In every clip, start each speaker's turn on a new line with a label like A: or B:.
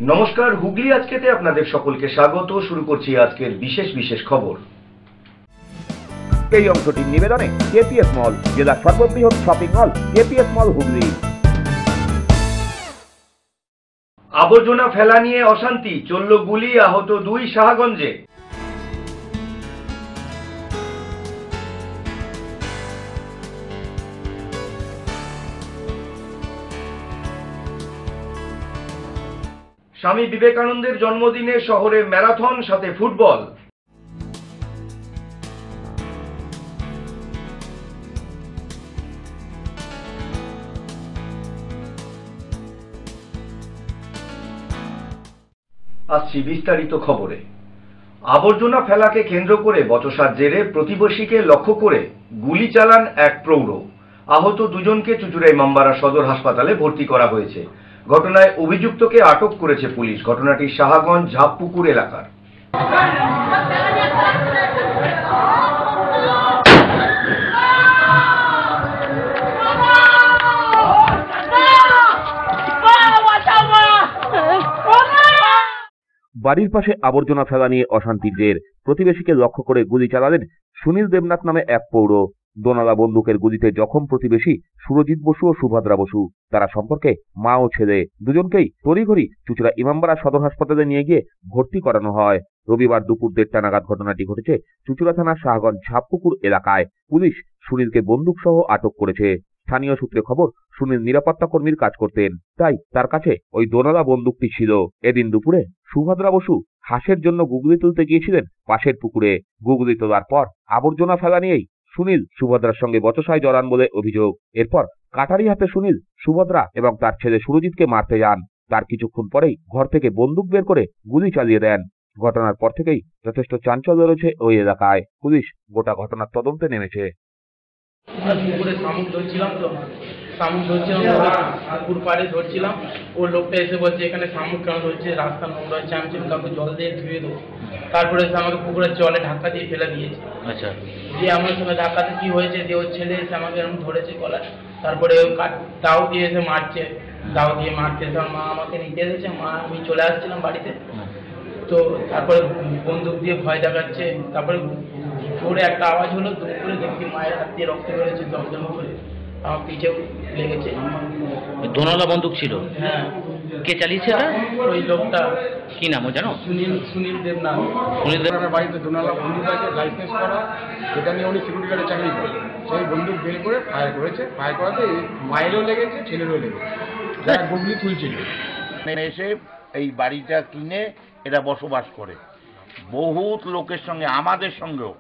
A: নমস্কার, হুগলি আজকেতে আপনাদের সকলকে স্বাগত। শুরু করছি আজকের বিশেষ বিশেষ খবর।
B: এই অংশটির নিবেদনে কেপিএস মল, জেলার সর্ববৃহৎ শপিং মল কেপিএস মল হুগলি।
A: আবর্জনা ফেলা নিয়ে অশান্তি, চলল গুলি, আহত 2 সাহাগঞ্জে। স্বামী বিবেকানন্দের জন্মদিনে শহরে ম্যারাথন, সাথে ফুটবল। আসছি বিস্তারিত খবরে। আবর্জনা ফেলাকে কেন্দ্র করে বচসার জেরে প্রতিবেশীকে লক্ষ্য করে গুলি চালান এক প্রৌঢ়। আহত 2 জনকে চুঁচুড়ার ইমামবাড়া সদর হাসপাতালে ভর্তি করা হয়েছে। ঘটনায় অভিযুক্তকে আটক করেছে পুলিশ। ঘটনাটি সাহাগঞ্জ ঝাপপুকুর এলাকার।
B: বাড়ির পাশে আবর্জনা ফেলা নিয়ে অশান্তির জের, প্রতিবেশীকে লক্ষ্য করে গুলি চালালেন সুনীল দেবনাথ নামে এক পৌর। দোনালা বন্দুকের গুলিতে জখম প্রতিবেশী সুরজিৎ বসু ও সুভদ্রা বসু। তারা সম্পর্কে মা ও ছেলে। দুজনকেই তড়িঘড়ি চুঁচুড়া ইমামবাড়া সদর হাসপাতালে নিয়ে গিয়ে ভর্তি করানো হয়। রবিবার দুপুর 1:30 নাগাদ ঘটনাটি ঘটেছে চুঁচুড়া থানার শাহগঞ্জ ঝাপপুকুর এলাকায়। পুলিশ সুনীলকে বন্দুক সহ আটক করেছে। স্থানীয় সূত্রে খবর, সুনীল নিরাপত্তা কর্মীর কাজ করতেন, তাই তার কাছে ওই দোনালা বন্দুকটি ছিল। এদিন দুপুরে সুভদ্রা বসু হাঁসের জন্য গুগলি তুলতে গিয়েছিলেন পাশের পুকুরে। গুগলি তোলার পর আবর্জনা ফেলা নিয়েই সুনীল সুভদ্রার সঙ্গে বচসায় জড়ান বলে অভিযোগ। এরপর কাটারি হাতে সুনীল সুভদ্রা এবং তার ছেলে সুরজিৎকে মারতে যান। তার কিছুক্ষণ পরেই ঘর থেকে বন্দুক বের করে গুলি চালিয়ে দেন। ঘটনার পর থেকেই যথেষ্ট চাঞ্চল্য রয়েছে ওই এলাকায়। পুলিশ গোটা ঘটনার তদন্তে নেমেছে।
C: পুকুরে শামুক ধরছিলাম পুকুর পাড়ে ধরছিলাম। ও লোকটা এসে বলছে এখানে শামুক কেন ধরছে, রাস্তা নোংরা হচ্ছে। আমি কাউকে জল দিয়ে ধুয়ে দেবো। তারপরে এসে আমাকে পুকুরের জলে ধাক্কা দিয়ে ফেলে দিয়েছে। আচ্ছা, দিয়ে আমার সঙ্গে ধাক্কাতে কি হয়েছে, দিয়ে ওর ছেলে এসে আমাকে এরকম ধরেছে গলায়। তারপরে দাও দিয়ে এসে মারছে। দাও দিয়ে মারতে এসে মা আমাকে নিতে এসেছে। আমি চলে আসছিলাম বাড়িতে। তো তারপরে বন্দুক দিয়ে ভয় দেখাচ্ছে। তারপরে জোরে একটা আওয়াজ হলো, দৌড় করে দেখি মায়ের হাত দিয়ে রক্ত বেরোচ্ছে দমদম করে। আমার পিঠেও লেগেছে।
D: দোনালা বন্দুক ছিল?
C: হ্যাঁ।
D: কে চালিয়েছে?
C: ওই লোকটা
D: কি নাম ও জানো?
C: সুনীল দেবনাথ।
D: সুনীল দেব
E: বাড়িতে দোনালা বন্দুক আছে, লাইসেন্স করা, যেটা নিয়ে উনি সিকিউরিটি গার্ডে চাকরি করে। সেই বন্দুক বের করে ফায়ার করেছে। ফায়ার করাতে মায়েরও লেগেছে, ছেলেরও লেগেছে, যারা গুগলি তুলছিল।
F: এসে এই বাড়িটা কিনে এরা বসবাস করে। বহুত লোকের সঙ্গে, আমাদের সঙ্গেও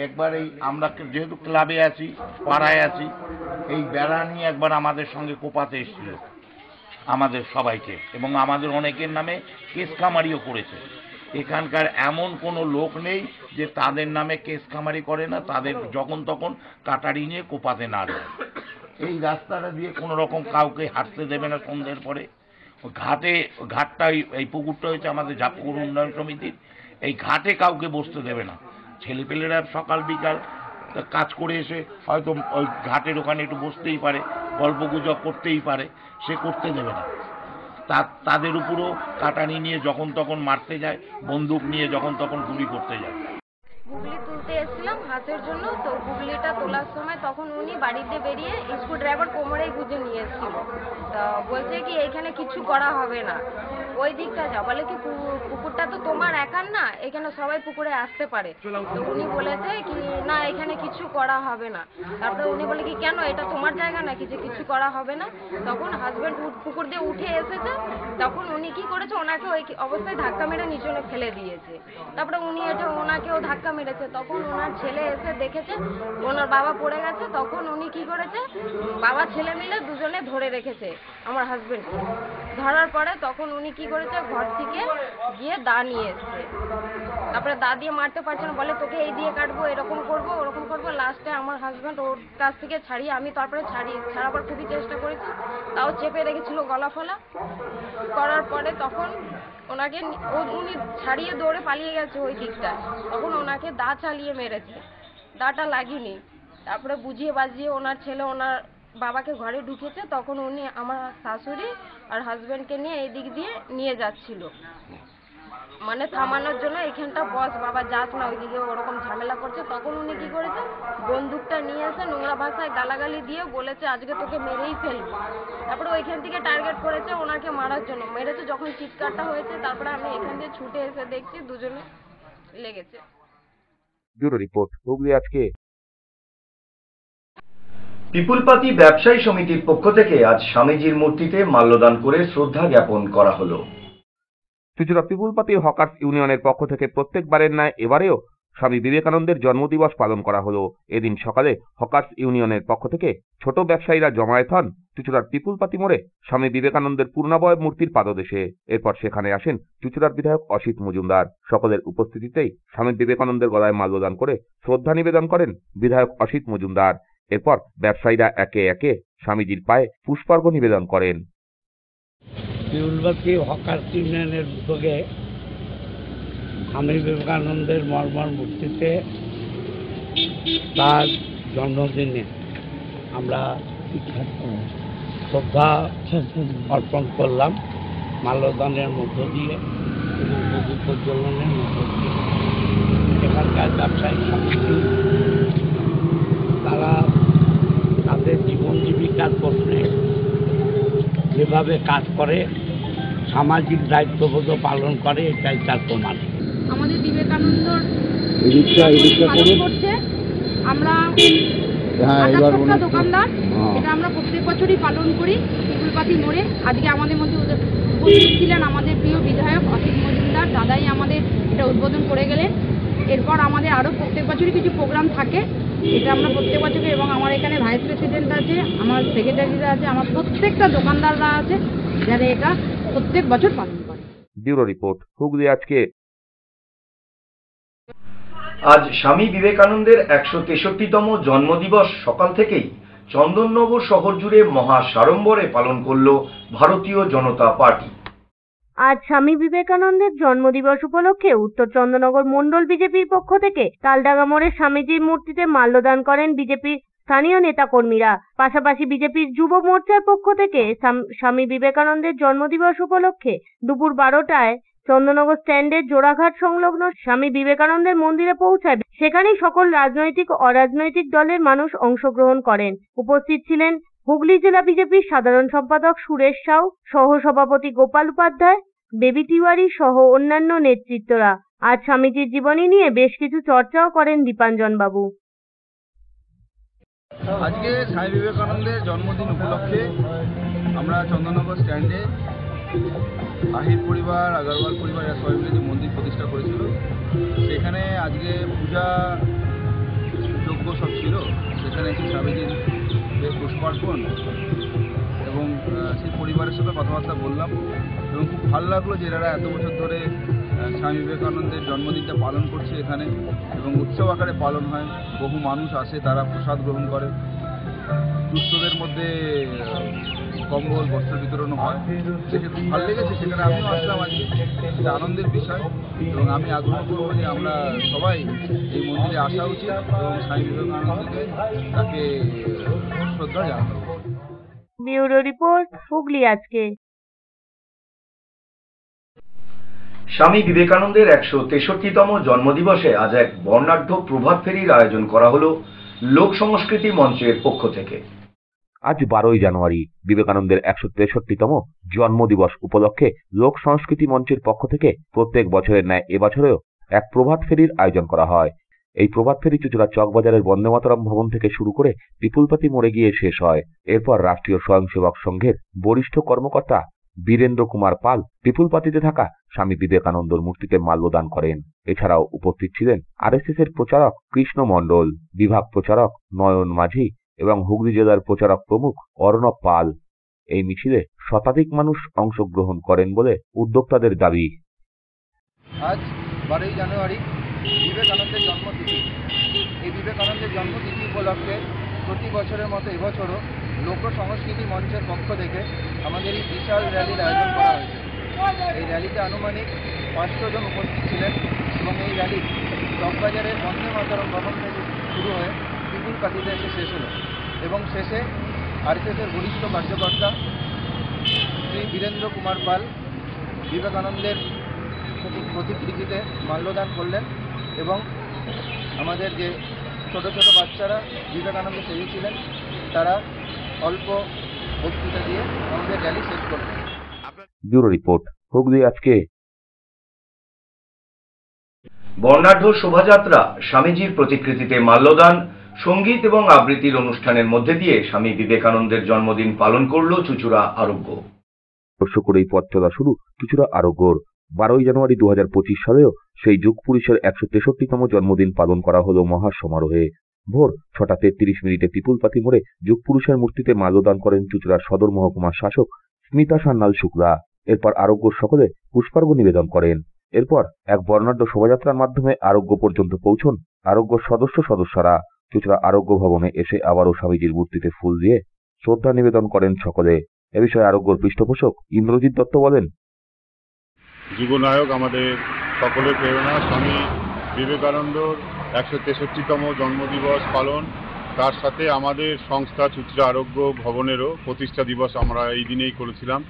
F: একবার এই আমরা যেহেতু ক্লাবে আছি, পাড়ায় আছি, এই বেড়া নিয়ে একবার আমাদের সঙ্গে কোপাতে এসেছিল আমাদের সবাইকে, এবং আমাদের অনেকের নামে কেস খামারিও করেছে। এখানকার এমন কোনো লোক নেই যে তাদের নামে কেস খামারি করে না, তাদের যখন তখন কাটারি নিয়ে কোপাতে না দেয়। এই রাস্তাটা দিয়ে কোনো রকম কাউকে হাঁটতে দেবে না সন্ধ্যের পরে। ঘাটটা এই পুকুরটা হয়েছে আমাদের ঝাপপুকুর উন্নয়ন সমিতির। এই ঘাটে কাউকে বসতে দেবে না। ছেলেপেলেরা সকাল বিকাল কাজ করে এসে হয়তো ওই ঘাটের ওখানে একটু বসতেই পারে, গল্প গুজব করতেই পারে, সে করতে দেবে না। তাদের উপরও কাটানি নিয়ে যখন তখন মারতে যায়, বন্দুক নিয়ে যখন তখন গুলি করতে যায়।
G: গুগলি তুলতে এসেছিলাম হাঁসের জন্য। তো গুগলিটা তোলার সময় তখন উনি বাড়িতে বেরিয়ে স্ক্রু ড্রাইভার কোমরেই গুঁজে নিয়ে এসেছিল। তা বলছে কি এখানে কিছু করা হবে না, ওই দিকটা যা। বলে কি পুকুরটা তো তোমার একার না, এখানে সবাই পুকুরে আসতে পারে। তো উনি বলেছে কি না এখানে কিছু করা হবে না। তারপরে উনি বলে কি কেন, এটা তোমার জায়গা নাকি যে কিছু করা হবে না। তখন হাজব্যান্ড পুকুর দিয়ে উঠে এসেছে। তখন উনি কি করেছে, ওনাকে ওই অবস্থায় ধাক্কা মেরে নিচে ফেলে দিয়েছে। তারপরে উনি এটা ওনাকেও ধাক্কা মেরেছে। তখন ওনার ছেলে এসে দেখেছে ওনার বাবা পড়ে গেছে। তখন উনি কি করেছে, বাবা ছেলে মিলে দুজনে ধরে রেখেছে আমার হাজবেন্ডকে। ধরার পরে তখন উনি কি করেছে, ঘর থেকে গিয়ে দা নিয়ে এসছে। তারপরে দা দিয়ে মারতে পারছে না, বলে তোকে এই দিয়ে কাটবো, এরকম করবো ওরকম করবো। লাস্টে আমার হাজব্যান্ড ওর কাছ থেকে ছাড়িয়ে, আমি তারপরে ছাড়াবার খুবই চেষ্টা করেছি, তাও চেপে রেখেছিল গলা ফলা। করার পরে তখন ওনাকে উনি ছাড়িয়ে দৌড়ে পালিয়ে গেছে ওই দিকটায়। তখন ওনাকে দা চালিয়ে মেরেছে, দাটা লাগেনি। তারপরে বুঝিয়ে বাজিয়ে ওনার ছেলে ওনার বাবাকে ঘরে ঢুকেছে, তখন উনি আমার শাশুড়ি আর হাজব্যান্ডকে নিয়ে এই দিক দিয়ে নিয়ে যাচ্ছিল, মানে থামানোর জন্য এখানটা বস বাবা যাস না ওইদিকে, ওরকম ঝামেলা করছে। তখন উনি কি করেছে, বন্দুকটা নিয়ে এসে নোংরা ভাষায় গালাগালি দিয়ে বলেছে আজকে তোকে মেরেই ফেলবো। তারপরে ওইখান থেকে টার্গেট করেছে ওনাকে মারার জন্য, মেরেছে। যখন চিৎকারটা হয়েছে তারপরে আমি এখান দিয়ে ছুটে এসে দেখছি দুজনে লেগেছে।
B: ব্যুরো রিপোর্ট, হুগলি আজকে।
A: পিপুলপাতি ব্যবসায়ী সমিতির পক্ষ থেকে আজ স্বামীজির মূর্তিতে মাল্যদান করে শ্রদ্ধা জ্ঞাপন করা হলো।
B: চুঁচুড়া পিপুলপাতি হকার্স ইউনিয়নের পক্ষ থেকে প্রত্যেকবারের ন্যায় এবারেও স্বামী বিবেকানন্দের জন্মদিবস পালন করা হলো। এদিন সকালে হকার্স ইউনিয়নের পক্ষ থেকে ছোট ব্যবসায়ীরা জমায়েত হন চুঁচুড়ার পিপুলপাতি মোড়ে স্বামী বিবেকানন্দের পূর্ণাবয়ব মূর্তির পাদদেশে। এরপর সেখানে আসেন চুঁচুড়ার বিধায়ক অসিত মজুমদার। সকলের উপস্থিতিতেই স্বামী বিবেকানন্দের গলায় মাল্যদান করে শ্রদ্ধা নিবেদন করেন বিধায়ক অসিত মজুমদার। এরপর ব্যবসায়ীরা একে একে স্বামীজির পায়ে পুষ্পার্ঘ নিবেদন করেন।
H: পিপুলপাতি হকার্স ইউনিয়নের উদ্যোগে স্বামী বিবেকানন্দের মর্মর মূর্তিতে তার জন্মদিনে আমরা শ্রদ্ধা অর্পণ করলাম মাল্যদানের মধ্য দিয়ে এবং বহু প্রজ্বলনের মধ্য দিয়ে। এখানকার ব্যবসায়িক সমিতি তারা তাদের জীবন জীবিকার প্রশ্নে যেভাবে কাজ করে, সামাজিক দায়িত্ববোধ পালন করে, এটাই তার প্রমাণ।
I: আমাদের বিবেকানন্দর করছে, আমরা 78টা দোকানদার, এটা আমরা প্রত্যেক বছরই পালন করি পিপুলপাতি মোড়ে। আজকে আমাদের মধ্যে উপস্থিত ছিলেন আমাদের প্রিয় বিধায়ক অসিত মজুমদার, দাদাই আমাদের এটা উদ্বোধন করে গেলেন। এরপর আমাদের আরও প্রত্যেক বছরই কিছু প্রোগ্রাম থাকে, এটা আমরা প্রত্যেক বছরই, এবং আমার এখানে ভাইস প্রেসিডেন্ট আছে, আমার সেক্রেটারিরা আছে, আমার প্রত্যেকটা দোকানদাররা আছে যারা এটা প্রত্যেক বছর পালন করে।
B: ব্যুরো রিপোর্ট, হুগলি আজকে।
A: আজ স্বামী বিবেকানন্দের 163তম জন্মদিবস সকাল থেকেই চন্দননগর শহর জুড়ে মহা সাড়ম্বরে পালন করল ভারতীয় জনতা পার্টি।
J: আজ স্বামী বিবেকানন্দের জন্মদিবস উপলক্ষে উত্তর চন্দননগর মণ্ডল বিজেপির পক্ষ থেকে তালডাঙ্গা মোড়ে স্বামীজির মূর্তিতে মাল্যদান করেন বিজেপির স্থানীয় নেতাকর্মীরা। পাশাপাশি বিজেপির যুব মোর্চার পক্ষ থেকে স্বামী বিবেকানন্দের জন্মদিবস উপলক্ষে দুপুর 12টায় চন্দননগর স্ট্যান্ডের জোড়াঘাট সংলগ্ন স্বামী বিবেকানন্দের মন্দিরে পৌঁছায়। সেখানেই সকল রাজনৈতিক অরাজনৈতিক দলের মানুষ অংশগ্রহণ করেন। উপস্থিত ছিলেন হুগলি জেলা বিজেপির সাধারণ সম্পাদক সুরেশ সাউ, সহ সভাপতি গোপাল উপাধ্যায়, বেবি তিওয়ারি সহ অন্যান্য নেতৃত্বরা। আজ স্বামীজির জীবনী নিয়ে বেশ কিছু চর্চাও করেন দীপাঞ্জন বাবু।
E: আজকে স্বামী বিবেকানন্দের জন্মদিন উপলক্ষে আমরা চন্দননগর স্ট্যান্ডে আহির পরিবার, আগরওয়াল পরিবার এরা সবাই মিলে যে মন্দির প্রতিষ্ঠা করেছিল, সেখানে আজকে পূজা যজ্ঞ সব ছিল। সেখানে এসে স্বামীজির পুষ্পার্পণ এবং সেই পরিবারের সাথে কথাবার্তা বললাম এবং খুব ভালো লাগলো যে এরা এত বছর ধরে স্বামী বিবেকানন্দের জন্মদিনটা পালন করছে এখানে, এবং উৎসব আকারে পালন হয়। বহু মানুষ আসে, তারা প্রসাদ গ্রহণ করে, দুস্থদের মধ্যে কম্বল বস্ত্র বিতরণও হয়। দেখে খুব ভালো লেগেছে, সেখানে আমিও আসলাম আজকে, এটা আনন্দের বিষয়। এবং আমি আগ্রহ করবো যে আমরা সবাই এই মন্দিরে আসা উচিত এবং স্বামী বিবেকানন্দকে তাকে শ্রদ্ধা জানানো।
J: ব্যুরো রিপোর্ট, হুগলি আজকে।
A: স্বামী বিবেকানন্দের 163তম জন্মদিবসে আজ এক বর্ণাঢ্য প্রভাত ফেরির আয়োজন করা হলো লোক সংস্কৃতি মঞ্চের পক্ষ থেকে।
B: আজ 12ই জানুয়ারি বিবেকানন্দের 163তম জন্মদিবস উপলক্ষে লোক সংস্কৃতি মঞ্চের পক্ষ থেকে প্রত্যেক বছরের ন্যায় এবছরেও এক প্রভাত ফেরির আয়োজন করা হয়। এই প্রভাত ফেরি চুঁচুড়া চকবাজারের বন্দে মাতরম ভবন থেকে শুরু করে পিপুলপাতি মোড়ে গিয়ে শেষ হয়। এরপর রাষ্ট্রীয় স্বয়ংসেবক সংঘের বরিষ্ঠ কর্মকর্তা বীরেন্দ্র কুমার পাল পিপুলপাতিতে থাকা স্বামী বিবেকানন্দর মূর্তিতে মাল্যদান করেন। এছাড়াও উপস্থিত ছিলেন আরএসএস এর প্রচারক কৃষ্ণ মণ্ডল, বিভাগ প্রচারক নয়ন মাঝি এবং হুগলি জেলার প্রচারক প্রমুখ অর্ণব পাল। এই মিছিলে শতাধিক মানুষ অংশগ্রহণ করেন বলে উদ্যোক্তাদের দাবি।
E: আজ 12ই জানুয়ারি বিবেকানন্দের জন্মতিথি। এই বিবেকানন্দের জন্মতিথি উপলক্ষে প্রতি বছরের মতো এবছরও লোক সংস্কৃতি মঞ্চের পক্ষ থেকে আমাদের এই বিশাল র্যালির আয়োজন করা হয়েছে। এই র্যালিতে আনুমানিক 500 জন উপস্থিত ছিলেন এবং এই র্যালি চকবাজারের বন্দে মাতরম ভবন থেকে শুরু হয়ে পিপুলপাতিতে এসে শেষ হলো এবং শেষে আরএসএসের বরিষ্ঠ কার্যকর্তা শ্রী বীরেন্দ্র কুমার পাল বিবেকানন্দের প্রতিকৃতিতে মাল্যদান করলেন এবং আমাদের যে ছোট ছোট বাচ্চারা বিবেকানন্দ সেবী ছিলেন তারা অল্প বক্তৃতা দিয়ে আমাদের র্যালি শেষ করলেন।
B: ব্যুরো রিপোর্ট, হুগলি আজকে।
A: বর্ণাঢ্য শোভাযাত্রা, স্বামীজির প্রতিকৃতিতে মাল্যদান, সঙ্গীত এবং আবৃত্তির অনুষ্ঠানের মধ্যে দিয়ে স্বামী বিবেকানন্দের জন্মদিন পালন করল চুঁচুড়া আরোগ্য।
B: বর্ষ করেই পথ চলা শুরু চুঁচুড়া আরোগ্যর। 12 জানুয়ারি 2025 সালেও সেই যুগ পুরুষের 163তম জন্মদিন পালন করা হলো মহা সমারোহে। ভোর 6:33 পিপুলপাতি মোড়ে যুগ পুরুষের মূর্তিতে মাল্যদান করেন চুঁচুড়ার সদর মহকুমার শাসক স্মিতা সান্যাল শুক্লা। এরপর আরোগ্যর সকলে পুষ্পার্ঘ্য নিবেদন করেন। এরপর এক বর্ণাঢ্য শোভাযাত্রার মাধ্যমে আরোগ্য পর্যন্ত পৌঁছন আরোগ্যর সদস্যরা। চুঁচুড়া আরোগ্য ভবনে এসে আবারও স্বামীজির মূর্তিতে ফুল দিয়ে শ্রদ্ধা নিবেদন করেন সকলে। এ বিষয়ে আরোগ্যর পৃষ্ঠপোষক ইন্দ্রজিৎ দত্ত বলেন,
K: যুগনায়ক আমাদের সকলের প্রেরণা স্বামী বিবেকানন্দর 163তম জন্মদিবস পালন, তার সাথে আমাদের সংস্থা চুঁচুড়া আরোগ্য ভবনেরও প্রতিষ্ঠা দিবস আমরা এই দিনেই করেছিলাম।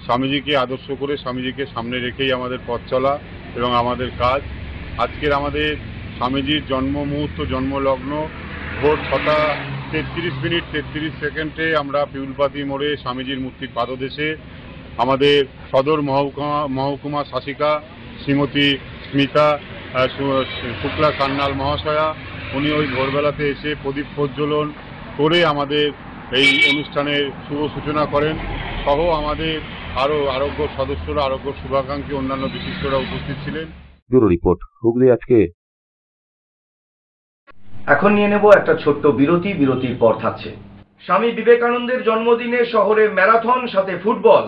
K: স্বামীজিকে আদর্শ করে, স্বামীজিকে সামনে রেখেই আমাদের পথ চলা এবং আমাদের কাজ। আজকের আমাদের স্বামীজির জন্ম মুহূর্ত, জন্মলগ্ন ভোর 6:33 আমরা পিউলপাতি মোড়ে স্বামীজির মূর্তির পাদদেশে আমাদের সদর মহকুমা শাসিকা শ্রীমতী স্মিতা শুক্লা সান্যাল মহাশয়া, উনি ওই ভোরবেলাতে এসে প্রদীপ প্রজ্বলন করে আমাদের এই অনুষ্ঠানের শুভ সূচনা করেন। সহ আমাদের আরও আরোগ্য সদস্যরা, আরোগ্য শুভাকাঙ্ক্ষী অন্যান্য বিশিষ্টরা উপস্থিত ছিলেন।
B: ব্যুরো রিপোর্ট, হুগলি আজকে।
A: এখন নিয়ে নেব একটা ছোট্ট বিরতি। বিরতির পর থাকছে স্বামী বিবেকানন্দের জন্মদিনে শহরে ম্যারাথন, সাথে ফুটবল।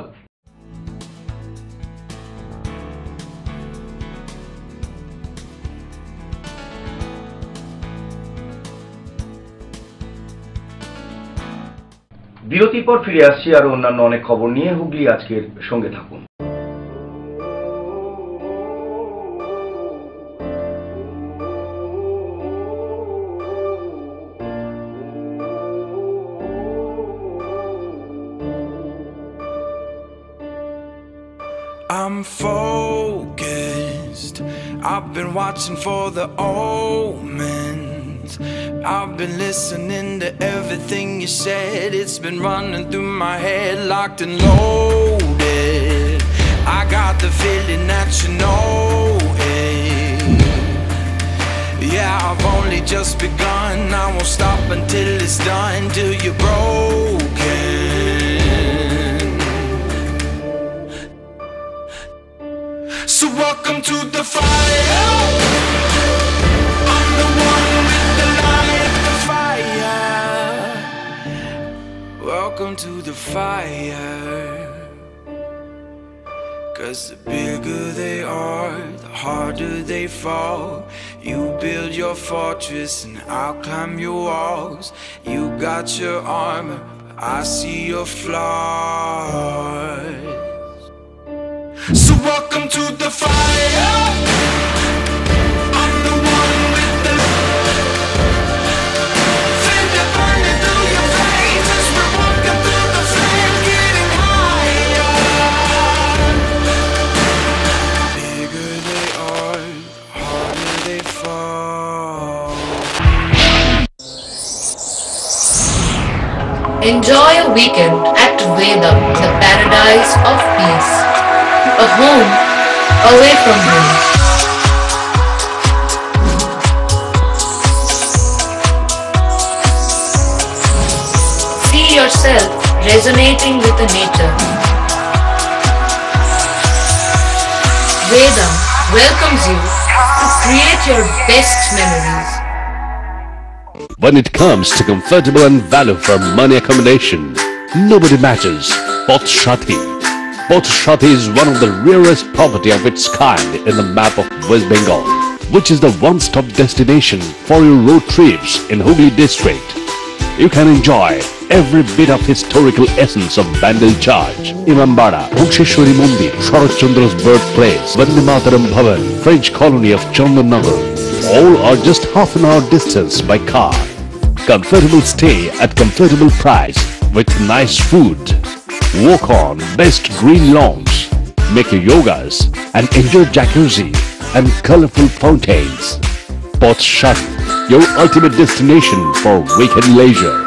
A: বিরতির পর ফিরে আসছি আরো অন্যান্য অনেক খবর নিয়ে। হুগলি আজকের সঙ্গে থাকুন।
L: I'm focused. I've been watching for the omens. I've been listening to everything you said. It's been running through my head, locked and loaded. I got the feeling that you know it. Yeah, I've only just begun. I won't stop until it's done, till you're broken. So welcome to the fire. I'm the one with the light, the fire. Welcome to the fire. 'Cause the bigger they are, the harder they fall. You build your fortress and I'll climb your walls. You got your armor, I see your flaws. So welcome to the fire. I'm the one with the flame that burning through your veins as we're walking through the flame, getting higher. Bigger they are, the harder they fall.
M: Enjoy a weekend at Vedam, the paradise of peace. A home away from home. See yourself resonating with the nature. Vedam welcomes you to create your best memories.
N: When it comes to comfortable and value for money accommodation, nobody matches Pothshati. Pothshati is one of the rarest property of its kind in the map of West Bengal, which is the one-stop destination for your road trips in Hooghly district. You can enjoy every bit of historical essence of Bandel Church, Imambara, Bhuksheshwari Mandir, Sharat Chandra's birthplace, Vande Mataram Bhavan, French colony of Chandannagar. All are just half an hour distance by car. Comfortable stay at comfortable price. with nice food. Walk on best green lawns, make your yogas and enjoy jacuzzi and colorful fountains. Pothshati, your ultimate destination for weekend leisure.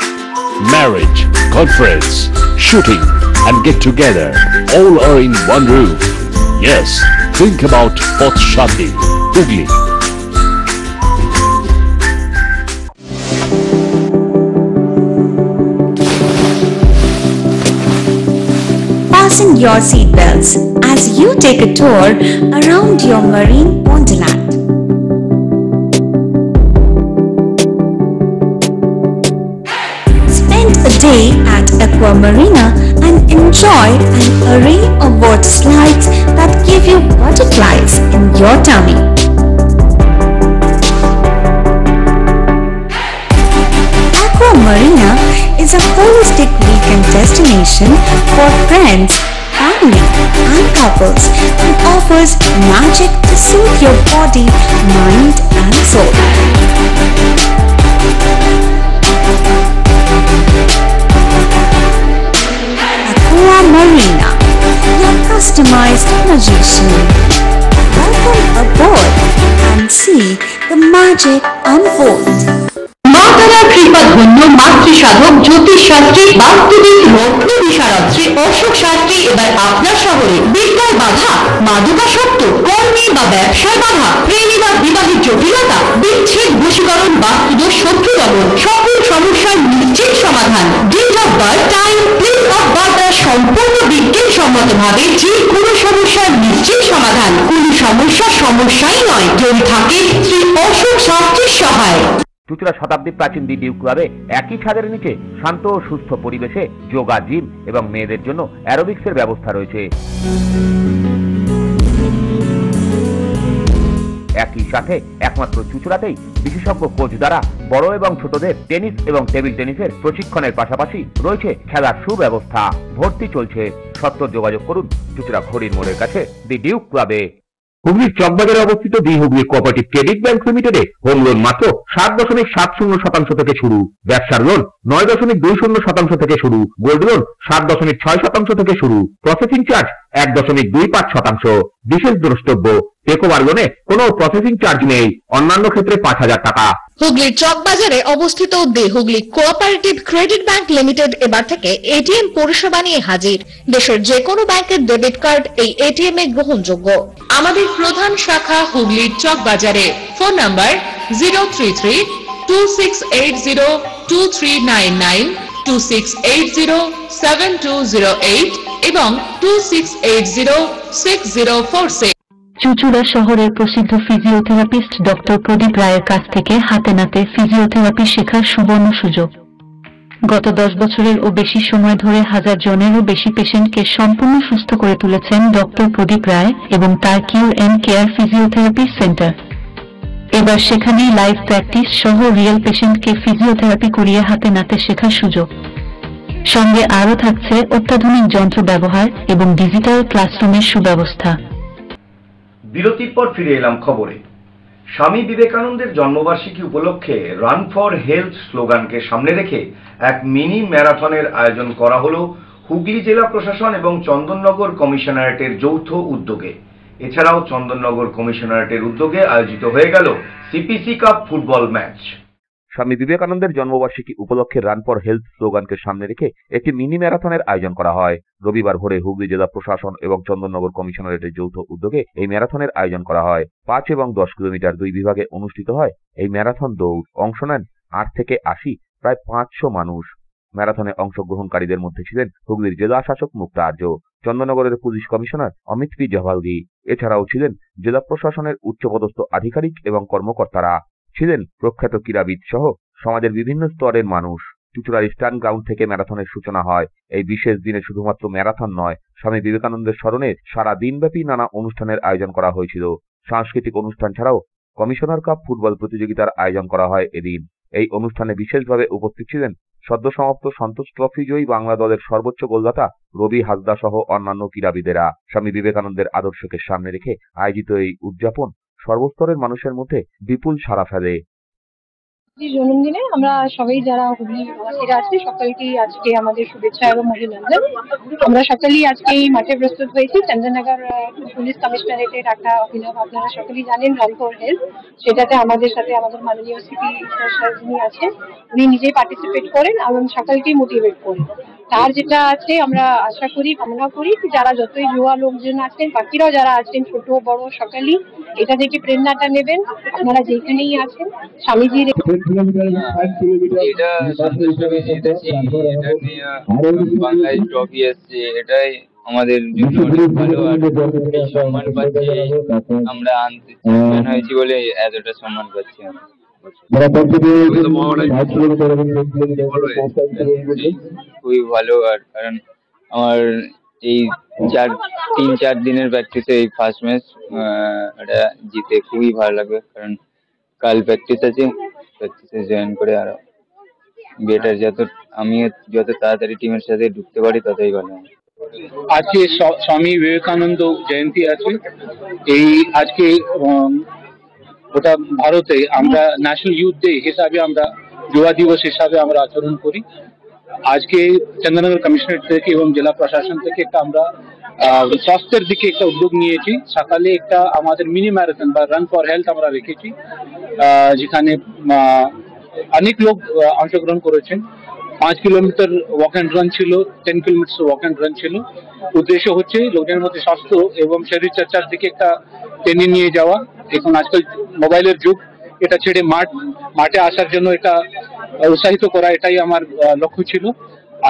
N: Marriage, conference, shooting and get together all are in one roof. Yes, think about Pothshati, Hooghly.
O: Fasten your seatbelts as you take a tour around your marine wonderland. Spend a day at Aqua Marina and enjoy an array of water slides that give you butterflies in your tummy. Aqua Marina is a holistic weekend destination for friends, family and couples and offers magic to soothe your body, mind and soul. Aqua Marina, your customized magician. Welcome aboard and see the magic unfold.
P: মাতারার কৃপা ধন্য মাতৃসাধক জ্যোতিষ শাস্ত্রী বাস্তুবিদ রত্ন বিশারদ অশোক শাস্ত্রী এবার আপনার শহরে বিদ্যায় বাধা, মাদকাসক্ত, কর্মে বা ব্যবসায় বাধা, প্রেমী বা বিবাহের জটিলতা, বিচ্ছেদ, বশীকরণ, বাস্তুদোষ, শত্রু দমন, সকল সমস্যার নিশ্চিত সমাধান। Date of birth, time, place of birth দ্বারা সম্পূর্ণ বিজ্ঞানসম্মতভাবে যে কোনো সমস্যার নিশ্চিত সমাধান। কোনো সমস্যাই নয় যদি থাকে শ্রী অশোক শাস্ত্রীর সহায়।
B: চুঁচুড়া শতাব্দী প্রাচীন দি ডিউক ক্লাবে একই ছাদের নিচে শান্ত ও সুস্থ পরিবেশে যোগা, জিম এবং মেয়েদের জন্য অ্যারোবিক্সের ব্যবস্থা রয়েছে। একই সাথে একমাত্র চুঁচুড়াতেই বিশেষজ্ঞ কোচ দ্বারা বড় এবং ছোটদের টেনিস এবং টেবিল টেনিসের প্রশিক্ষণের পাশাপাশি রয়েছে খেলার সুব্যবস্থা। ভর্তি চলছে, সত্বর যোগাযোগ করুন চুঁচুড়া ঘড়ির মোড়ের কাছে দি ডিউক ক্লাবে। হুগলির চকবাজারে অবস্থিত the Hooghly cooperative credit bank লিমিটেডে হোম লোন মাত্র 7.70% থেকে শুরু, ব্যবসার লোন 9.20% থেকে শুরু, গোল্ড লোন 7.6% থেকে শুরু, প্রসেসিং চার্জ 1.25%। বিশেষ দ্রষ্টব্য, টেকওভার লোনে কোনো প্রসেসিং চার্জ নেই, অন্যান্য ক্ষেত্রে 5,000 টাকা।
P: হুগলির চকবাজারে অবস্থিত the Hooghly cooperative credit bank limited এবার থেকে এটিএম পরিষেবা নিয়ে হাজির। দেশের যে কোনো ব্যাংকের ডেবিট কার্ড এই এটিএম এ গ্রহণযোগ্য। আমাদের প্রধান শাখা হুগলির চকবাজারে। ফোন নাম্বার 033-2680-2399, 2680-7208 এবং 2680-6046।
Q: চুঁচুড়া শহরের প্রসিদ্ধ ফিজিওথেরাপিস্ট ডক্টর প্রদীপ রায়ের কাছ থেকে হাতে নাতে ফিজিওথেরাপি শেখার সুবর্ণ সুযোগ। গত 10 বছরের ও বেশি সময় ধরে 1000 জনেরও বেশি পেশেন্টকে সম্পূর্ণ সুস্থ করে তুলেছেন ডক্টর প্রদীপ রায় এবং তার কিউর এন্ড কেয়ার ফিজিওথেরাপি সেন্টার। এবার সেখানেই লাইভ প্র্যাকটিস সহ রিয়েল পেশেন্টকে ফিজিওথেরাপি করিয়ে হাতে নাতে শেখার সুযোগ। সঙ্গে আরও থাকছে অত্যাধুনিক যন্ত্র ব্যবহার এবং ডিজিটাল ক্লাসরুমের সুব্যবস্থা।
A: বিরতির পর ফিরে এলাম খবরে। স্বামী বিবেকানন্দের জন্মবার্ষিকী উপলক্ষে রান ফর হেলথ স্লোগানকে সামনে রেখে এক মিনি ম্যারাথনের আয়োজন করা হলো হুগলি জেলা প্রশাসন এবং চন্দননগর কমিশনারেটের যৌথ উদ্যোগে। এছাড়াও চন্দননগর কমিশনারেটের উদ্যোগে আয়োজিত হয়ে গেল সিপিসি কাপ ফুটবল ম্যাচ।
B: স্বামী বিবেকানন্দের জন্মবার্ষিকী উপলক্ষে রান ফর হেলথ স্লোগানকে সামনে রেখে একটি মিনি ম্যারাথনের আয়োজন করা হয়। রবিবার ভোরে হুগলি জেলা প্রশাসন এবং চন্দননগর কমিশনারেটের যৌথ উদ্যোগে এই ম্যারাথনের আয়োজন করা হয়। 5 এবং 10 কিলোমিটার দুই বিভাগে অনুষ্ঠিত হয় এই ম্যারাথন দৌড়। অংশ নেন 8 থেকে 80 প্রায় 500 মানুষ। ম্যারাথনে অংশগ্রহণকারীদের মধ্যে ছিলেন হুগলির জেলা শাসক মুক্তা আর্য, চন্দননগরের police commissioner Amit P Jawalgi. এছাড়াও ছিলেন জেলা প্রশাসনের উচ্চপদস্থ আধিকারিক এবং কর্মকর্তারা, ছিলেন প্রখ্যাত ক্রীড়াবিদ সহ সমাজের বিভিন্ন স্তরের মানুষ। চুঁচুড়ার ইস্টার্ন গ্রাউন্ড থেকে ম্যারাথনের সূচনা হয়। এই বিশেষ দিনে শুধুমাত্র ম্যারাথন নয়, স্বামী বিবেকানন্দের স্মরণে সারা দিনব্যাপী নানা অনুষ্ঠানের আয়োজন করা হয়েছিল। সাংস্কৃতিক অনুষ্ঠান ছাড়াও কমিশনার কাপ ফুটবল প্রতিযোগিতার আয়োজন করা হয় এদিন। এই অনুষ্ঠানে বিশেষভাবে উপস্থিত ছিলেন সদ্য সমাপ্ত সন্তোষ ট্রফি জয়ী বাংলা দলের সর্বোচ্চ গোলদাতা রবি হাসদা সহ অন্যান্য ক্রীড়াবিদেরা। স্বামী বিবেকানন্দের আদর্শকে সামনে রেখে আয়োজিত এই উদযাপন সর্বস্তরের মানুষের মধ্যে বিপুল সাড়া ফেলে।
R: জন্মদিনে আমরা সবাই যারা হুগলি বাসীরা আছি সকলকেই আজকে আমাদের শুভেচ্ছা এবং অভিনন্দন। আমরা সকলেই আজকে এই মাঠে প্রস্তুত হয়েছি। চন্দননগর পুলিশ কমিশনারেটের একটা অভিনব, আপনারা সকলেই জানেন, রান ফর হেলথ, সেটাতে আমাদের সাথে আমাদের মাননীয় সিপি স্যার যিনি আছেন উনি নিজেই পার্টিসিপেট করেন এবং সকলকেই মোটিভেট করেন। তার যেটা আছে আমরা আশা করি, কামনা করি যারা যতই যুবা লোকজন আছেন, বাকিরাও যারা আছেন, ছোট বড় সকলেই এটা থেকে প্রেরণাটা নেবেন। আপনারা যেখানেই আছেন স্বামীজির
S: এটা সন্তুষ্টভাবে জিতেছি, এটা নিয়ে বাংলায় ট্রফি এসছে, এটাই আমাদের জন্য অনেক ভালো। আর এই সম্মান পাচ্ছি আমরা চ্যাম্পিয়ন হয়েছি বলে এতটা সম্মান পাচ্ছি আমরা। খুবই ভালো, আর কারণ আমার এই 3-4 দিনের প্র্যাকটিসে এই ফার্স্ট ম্যাচ এটা জিতে খুবই ভালো লাগবে, কারণ কাল প্র্যাকটিস আছে, প্র্যাকটিসে জয়েন করে আরো বেটার আমি যত তাড়াতাড়ি টিমের সাথে ঢুকতে পারি ততই ভালো।
T: আজকে স্বামী বিবেকানন্দ জয়ন্তী আছে। এই আজকে গোটা ভারতে আমরা ন্যাশনাল ইউথ ডে হিসাবে, আমরা যুবা দিবস হিসাবে আমরা আচরণ করি। আজকে চন্দননগর কমিশনারেট থেকে এবং জেলা প্রশাসন থেকে একটা আমরা স্বাস্থ্যের দিকে একটা উদ্যোগ নিয়েছি। সকালে একটা আমাদের মিনি ম্যারাথন বা রান ফর হেলথ আমরা রেখেছি, যেখানে অনেক লোক অংশগ্রহণ করেছেন। 5 কিলোমিটার ওয়াক অ্যান্ড রান ছিল, 10 কিলোমিটার ওয়াক অ্যান্ড রান ছিল। উদ্দেশ্য হচ্ছে লোকজনের মধ্যে স্বাস্থ্য এবং শরীর চর্চার দিকে একটা টেনে নিয়ে যাওয়া। এখন আজকাল মোবাইলের যুগ, এটা ছেড়ে মাঠে আসার জন্য এটা উৎসাহিত করা, এটাই আমার লক্ষ্য ছিল।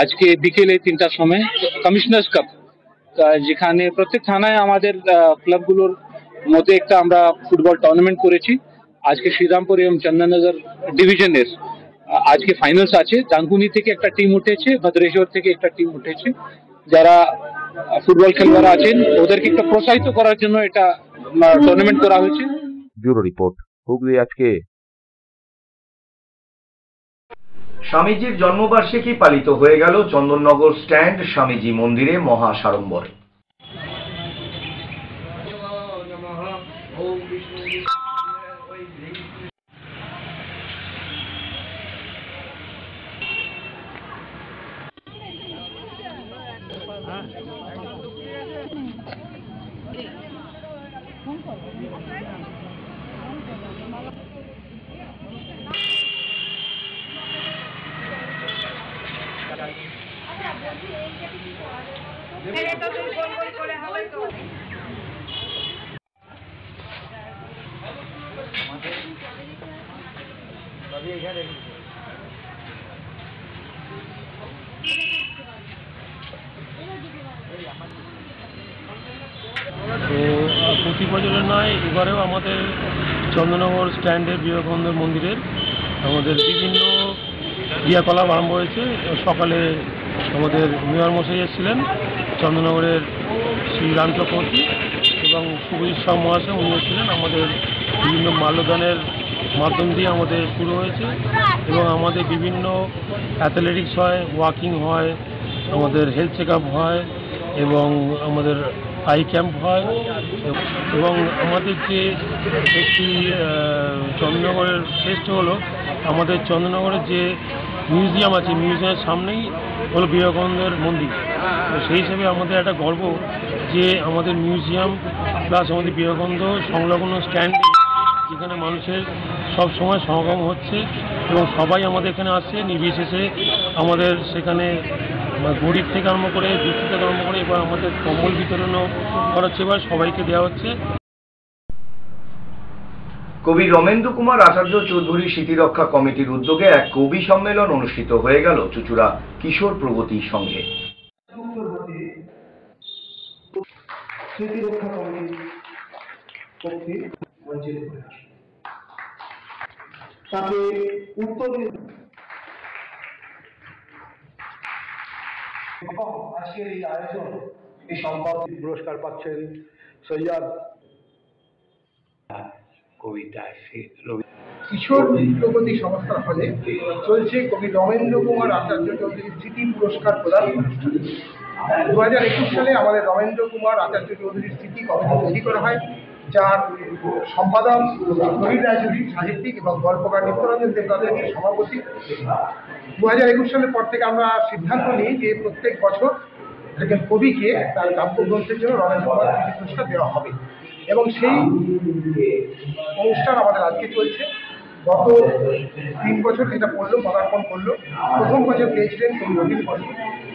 T: আজকে বিকেলে 3টার সময় কমিশনার্স কাপ, যেখানে প্রত্যেক থানায় আমাদের ক্লাবগুলোর মধ্যে একটা আমরা ফুটবল টুর্নামেন্ট করেছি। আজকে শ্রীরামপুর এবং চন্দননগর ডিভিশনের আজকে ফাইনালস আছে। ডানকুনি থেকে একটা টিম উঠেছে, ভদ্রেশ্বর থেকে একটা টিম উঠেছে। যারা ফুটবল খেলোয়াড় আছেন ওদেরকে একটা প্রোৎসাহিত করার জন্য এটা টুর্নামেন্ট করা হয়েছে।
B: ব্যুরো রিপোর্ট, হুগলি আজকে।
A: স্বামীজির জন্মবার্ষিকী পালিত হয়ে গেল চন্দননগর স্ট্যান্ড স্বামীজি মন্দিরে মহা সাড়ম্বরে।
U: তো প্রতি বছরের নয়, এবারেও আমাদের চন্দননগর স্ট্যান্ডের বিবেকানন্দ মন্দিরের আমাদের বিভিন্ন ক্রিয়াকলাপ আরম্ভ হয়েছে। সকালে আমাদের মেয়র মশাই এসেছিলেন, চন্দননগরের শ্রী রাম চক্রবর্তী এবং শুভজিৎ সাউ মহাশয় উনি এসেছিলেন। আমাদের বিভিন্ন মাল্যদানের মাধ্যম দিয়ে আমাদের শুরু হয়েছে এবং আমাদের বিভিন্ন অ্যাথলেটিক্স হয়, ওয়াকিং হয়, আমাদের হেলথ চেক আপ হয় এবং আমাদের আই ক্যাম্প হয়। এবং আমাদের যে একটি চন্দননগরের শ্রেষ্ঠ হলো আমাদের চন্দননগরের যে মিউজিয়াম আছে, মিউজিয়ামের সামনেই হলো বিবেকানন্দের মন্দির। তো সেই হিসেবে আমাদের একটা গর্ব যে আমাদের মিউজিয়াম প্লাস আমাদের বিবেকানন্দ সংলগ্ন স্ট্যান্ড, যেখানে মানুষের সব সময় সমাগম হচ্ছে এবং সবাই আমাদের এখানে আসছে নির্বিশেষে। আমাদের সেখানে গরিব থেকে আরম্ভ করে দুঃখ থেকে আরম্ভ করে এবার আমাদের কম্বল বিতরণও করা হচ্ছে, এবার সবাইকে দেওয়া হচ্ছে।
A: কবি রমেন্দ্র কুমার আচার্য চৌধুরী স্মৃতিরক্ষা কমিটির উদ্যোগে এক কবি সম্মেলন অনুষ্ঠিত হয়ে গেল চুঁচুড়া কিশোর প্রগতি সংঘে।
V: স্মৃতিরক্ষা কমিটির পক্ষে বঞ্চিত করে তাকে উত্তরে এবং আজকের এই আয়োজন, এই সম্পাদক পুরস্কার পাচ্ছেন সৈয়দ কবিতা কিশোর প্রগতি সংস্থার হলে চলছে কবি রমেন্দ্র কুমার আচার্য চৌধুরী স্মৃতি পুরস্কার প্রদান অনুষ্ঠান। 2021 সালে আমাদের রমেন্দ্র কুমার আচার্য চৌধুরীর স্মৃতি কমিটি তৈরি করা হয় যার সম্পাদক প্রবীর রায়চৌধুরী সাহিত্যিক এবং গল্পকার নিত্যরঞ্জন দেবনাথের সভাপতি। 2021 সালের পর থেকে আমরা সিদ্ধান্ত নিই যে প্রত্যেক বছর একজন কবিকে তার কাব্যগ্রন্থের জন্য রমেশ কুমার পুরস্কার দেওয়া হবে, এবং সেই অনুষ্ঠান আমাদের আজকে চলছে। গত 3 বছর এটা পদার্পণ করলো। প্রথম বছর পেয়েছিলেন কবি রবীন বসু,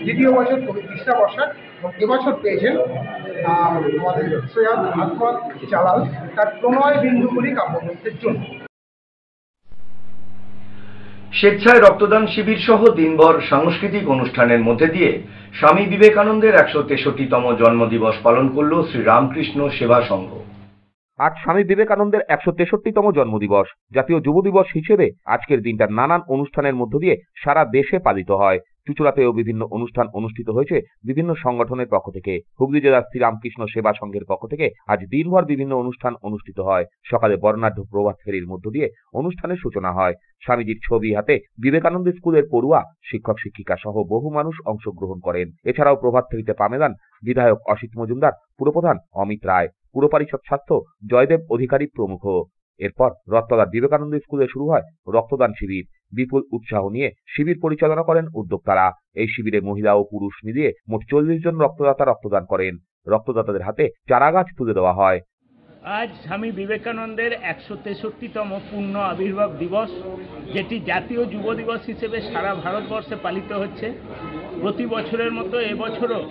V: দ্বিতীয় বছর কবি তৃষ্ণা বসাক, এবং এবছর পেয়েছেন আমাদের সৈয়দ আহমদ জালাল তার প্রণয় বিন্দুগুলি কাব্যগ্রন্থের জন্য।
A: স্বেচ্ছায় রক্তদান শিবির সহ দিনভর সাংস্কৃতিক অনুষ্ঠানের মধ্যে দিয়ে স্বামী বিবেকানন্দের 163তম জন্মদিবস পালন করল শ্রী রামকৃষ্ণ সেবা সংঘ।
B: আজ স্বামী বিবেকানন্দের 163তম জন্মদিবস। জাতীয় যুব দিবস হিসেবে আজকের দিনটা নানান অনুষ্ঠানের মধ্য দিয়ে সারা দেশে পালিত হয়। চুঁচুড়াতেও বিভিন্ন অনুষ্ঠান অনুষ্ঠিত হয়েছে বিভিন্ন সংগঠনের পক্ষ থেকে। হুগলি জেলার শ্রী রামকৃষ্ণ সেবা সংঘের পক্ষ থেকে আজ দিনভর বিভিন্ন অনুষ্ঠান অনুষ্ঠিত হয়। সকালে বর্ণাঢ্য প্রভাত ফেরির মধ্য দিয়ে অনুষ্ঠানের সূচনা হয়। স্বামীজির ছবি হাতে বিবেকানন্দ স্কুলের পড়ুয়া, শিক্ষক শিক্ষিকা সহ বহু মানুষ অংশগ্রহণ করেন। এছাড়াও প্রভাত ফেরিতে পা মেলান বিধায়ক অসিত মজুমদার, পুরপ্রধান অমিত রায়, পুর পরিষদ স্বাস্থ্য জয়দেব অধিকারী প্রমুখ। এরপর রথতলার বিবেকানন্দ স্কুলে শুরু হয় রক্তদান শিবির। বিপুল উৎসাহ নিয়ে শিবির পরিচালনা করেন উদ্যোক্তারা। এই শিবিরে মহিলা ও পুরুষ মিলিয়ে মোট 40 জন রক্তদাতা রক্তদান করেন। রক্তদাতাদের হাতে চারাগাছ তুলে দেওয়া হয়।
C: আজ স্বামী বিবেকানন্দের 163তম পূর্ণ আবির্ভাব দিবস, যেটি জাতীয় যুব দিবস হিসেবে সারা ভারতবর্ষে পালিত হচ্ছে। প্রতি বছরের মতো এবছরও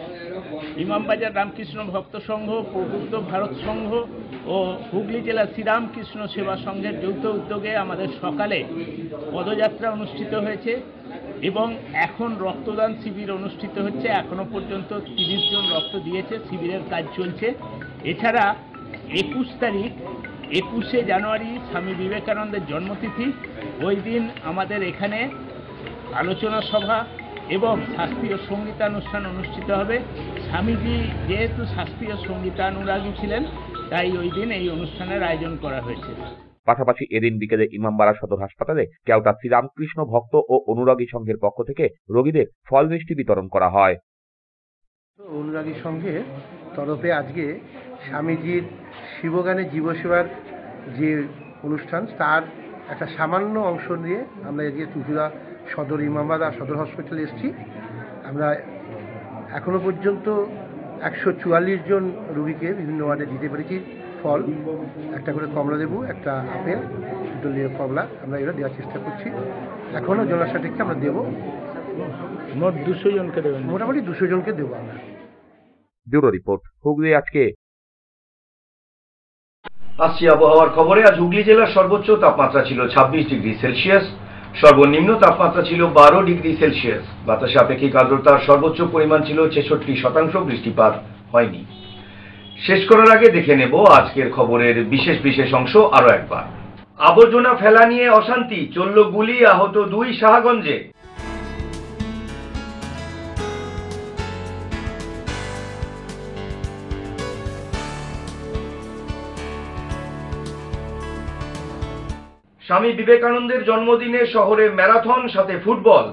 C: ইমামবাজার রামকৃষ্ণ ভক্ত সংঘ, প্রবুদ্ধ ভারত সংঘ ও হুগলি জেলা শ্রীরামকৃষ্ণ সেবা সংঘের যৌথ উদ্যোগে আমাদের সকালে পদযাত্রা অনুষ্ঠিত হয়েছে এবং এখন রক্তদান শিবির অনুষ্ঠিত হচ্ছে। এখনো পর্যন্ত 30 জন রক্ত দিয়েছে, শিবিরের কাজ চলছে। এছাড়া 21 তারিখ 21শে জানুয়ারি স্বামী বিবেকানন্দের জন্মতিথি। ওই দিন আমাদের এখানে আলোচনা সভা এবং শাস্ত্রীয় সঙ্গীতানুষ্ঠান অনুষ্ঠিত হবে। স্বামীজি যেহেতু শাস্ত্রীয় সঙ্গীতানুরাগী ছিলেন, তাই ওই দিন এই অনুষ্ঠানের আয়োজন করা হয়েছে।
B: পাশাপাশি এদিন বিকেলে ইমামবাড়া সদর হাসপাতালে কেওটা শ্রীরামকৃষ্ণ ভক্ত ও অনুরাগী সংঘের পক্ষ থেকে রোগীদের ফল মিষ্টি বিতরণ করা হয়।
V: অনুরাগী সংঘের তরফে আজকে স্বামীজির শিবগানে জীবসেবার যে অনুষ্ঠান, তার একটা সামান্য অংশ নিয়ে আমরা আজকে চুঁচুড়া সদর ইমামবাড়া সদর হসপিটালে এসেছি। আমরা এখনো পর্যন্ত 144 জন রোগীকে বিভিন্ন ওয়ার্ডে দিতে পেরেছি ফল, একটা করে কমলা লেবু, একটা আপেল, দুটো কমলা আমরা এগুলো দেওয়ার চেষ্টা করছি। এখনও জনসাটিকে আমরা দেবো,
C: মোট 200 জনকে দেবেন,
V: মোটামুটি 200 জনকে দেবো আমরা।
B: ব্যুরো রিপোর্ট, হুগলি আজকে।
A: আসছি আবহাওয়ার খবরে। আজ হুগলি জেলার সর্বোচ্চ তাপমাত্রা ছিল 26 ডিগ্রি সেলসিয়াস, সর্বনিম্ন তাপমাত্রা ছিল 12 ডিগ্রি সেলসিয়াস। বাতাসে আপেক্ষিক আর্দ্রতার সর্বোচ্চ পরিমাণ ছিল 66%। বৃষ্টিপাত হয়নি। শেষ করার আগে দেখে নেব আজকের খবরের বিশেষ অংশ আরো একবার। আবর্জনা ফেলা নিয়ে অশান্তি, চলল গুলি, আহত 2 সাহাগঞ্জে। স্বামী বিবেকানন্দের জন্মদিনে শহরে ম্যারাথন, সাথে ফুটবল।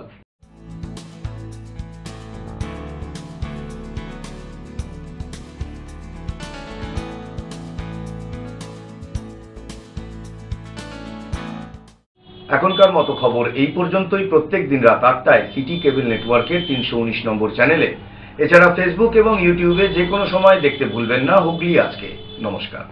A: এখনকার মতো খবর এই পর্যন্তই। প্রত্যেক দিন রাত 8টায় সিটি কেবল নেটওয়ার্কের 319 নম্বর চ্যানেলে, এছাড়া ফেসবুক এবং ইউটিউবে যে কোনো সময় দেখতে ভুলবেন না হুগলি আজকে। নমস্কার।